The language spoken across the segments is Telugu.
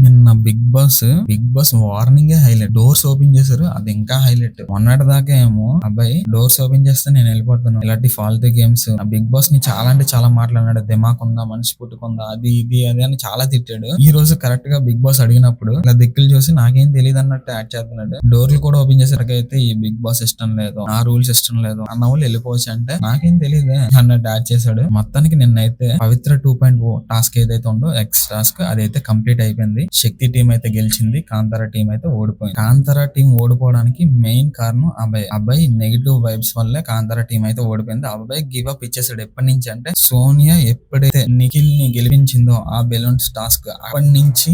నిన్న big boss warning highlight. Doors open చేశారు, అది ఇంకా హైలైట్. మొన్నటి దాకా ఏమో అబ్బాయి డోర్స్ ఓపెన్ చేస్తే నేను వెళ్ళిపోతాను, ఇలాంటి ఫాల్తూ గేమ్స్. బిగ్ బాస్ ని చాలా అంటే చాలా మాట్లాడినాడు. దిమాక్ ఉందా, మనిషి పుట్టుకుందా, అది ఇది అది అని చాలా తిట్టాడు. ఈ రోజు కరెక్ట్ గా బిగ్ బాస్ అడిగినప్పుడు ఇలా దిక్కులు చూసి నాకేం తెలియదు అన్నట్టు యాడ్ చేస్తున్నాడు. డోర్లు కూడా ఓపెన్ చేసేటైతే ఈ బిగ్ బాస్ ఇష్టం లేదు, నా రూల్స్ ఇష్టం లేదు అన్న వాళ్ళు వెళ్ళిపోవచ్చు అంటే నాకేం తెలియదు అన్నట్టు యాడ్ చేశాడు. మొత్తానికి నిన్నైతే పవిత్ర 2.0 టాస్క్ ఏదైతే ఉందో ఎక్స్ టాస్క్ అదైతే కంప్లీట్ అయిపోయింది. శక్తి టీం అయితే గెలిచింది, కాంతార టీం అయితే ఓడిపోయింది. కాంతార టీం ఓడిపోవడానికి మెయిన్ కారణం అబ్బాయి నెగిటివ్ వైబ్స్ వల్లే కాంతార టీం అయితే ఓడిపోయింది. అబ్బాయి గివ్ అప్ ఇచ్చేసాడు. ఎప్పటి నుంచి అంటే సోనియా ఎప్పుడైతే నిఖిల్ ని గెలిపించిందో ఆ బెలూన్స్ టాస్క్ అప్పటి నుంచి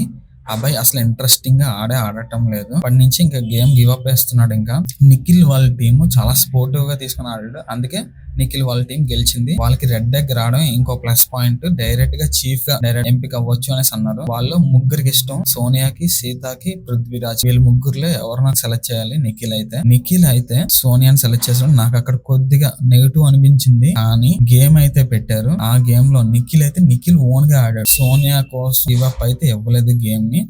అబ్బాయి అసలు ఇంట్రెస్టింగ్ గా ఆడటం లేదు. అప్పటి నుంచి ఇంకా గేమ్ గివ్ అప్ వేస్తున్నాడు. ఇంకా నిఖిల్ వాళ్ళ టీం చాలా స్పోర్టివ్ గా తీసుకుని ఆడాడు, అందుకే నిఖిల్ వాళ్ళ టీం గెలిచింది. వాళ్ళకి రెడ్ ఎగ్ రావడం ఇంకో ప్లస్ పాయింట్. డైరెక్ట్ గా చీఫ్ గా డైరెక్ట్ ఎంపిక అవ్వచ్చు అనేసి అన్నారు. వాళ్ళు ముగ్గురికి ఇష్టం, సోనియాకి, సీతాకి, పృథ్వీరాజ్. వీళ్ళు ముగ్గురులో ఎవరినో సెలెక్ట్ చేయాలి. నిఖిల్ అయితే సోనియాని సెలెక్ట్ చేసాడు. నాకు అక్కడ కొద్దిగా నెగిటివ్ అనిపించింది, కానీ గేమ్ అయితే పెట్టారు. ఆ గేమ్ లో నిఖిల్ ఓన్ గా ఆడాడు. సోనియా కోసం గివ్ అప్ అయితే ఇవ్వలేదు గేమ్ ని.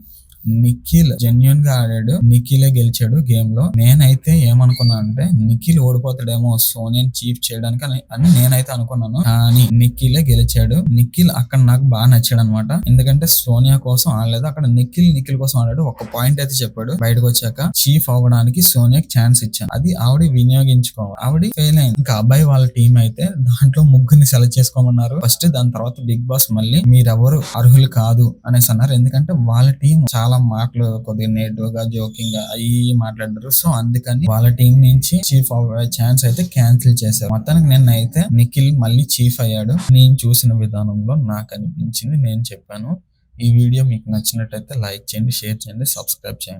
నిఖిల్ జెన్యున్ గా ఆడాడు, నిఖిలే గెలిచాడు గేమ్ లో. నేనైతే ఏమనుకున్నా అంటే నిఖిల్ ఓడిపోతాడేమో సోనియాని చీఫ్ చేయడానికి అని నేనైతే అనుకున్నాను, కానీ నిఖిలే గెలిచాడు. నిఖిల్ అక్కడ నాకు బాగా నచ్చాడు అనమాట. ఎందుకంటే సోనియా కోసం ఆడలేదు, అక్కడ నిఖిల్ కోసం ఆడాడు. ఒక పాయింట్ అయితే చెప్పాడు, బయటకు వచ్చాక చీఫ్ అవ్వడానికి సోనియాకి ఛాన్స్ ఇచ్చాను, అది ఆవిడ వినియోగించుకోవాలి. ఆవిడ ఫెయిల్ అయింది. ఇంకా అబ్బాయి వాళ్ళ టీం అయితే దాంట్లో ముగ్గురిని సెలెక్ట్ చేసుకోమన్నారు ఫస్ట్. దాని తర్వాత బిగ్ బాస్ మళ్ళీ మీరెవరు అర్హులు కాదు అనేసి అన్నారు. ఎందుకంటే వాళ్ళ టీం చాలా మాటలు కొద్దిగా నెగిటివ్ గా జోకింగ్ గా అవి మాట్లాడారు. సో అందుకని వాళ్ళ టీం నుంచి చీఫ్ అవ్వే ఛాన్స్ అయితే క్యాన్సిల్ చేశారు. మొత్తానికి నిన్నైతే నిఖిల్ మళ్ళీ చీఫ్ అయ్యాడు. నేను చూసిన విధానంలో నాకు అనిపించింది నేను చెప్పాను. ఈ వీడియో మీకు నచ్చినట్టయితే లైక్ చేయండి, షేర్ చేయండి, సబ్స్క్రైబ్ చేయండి.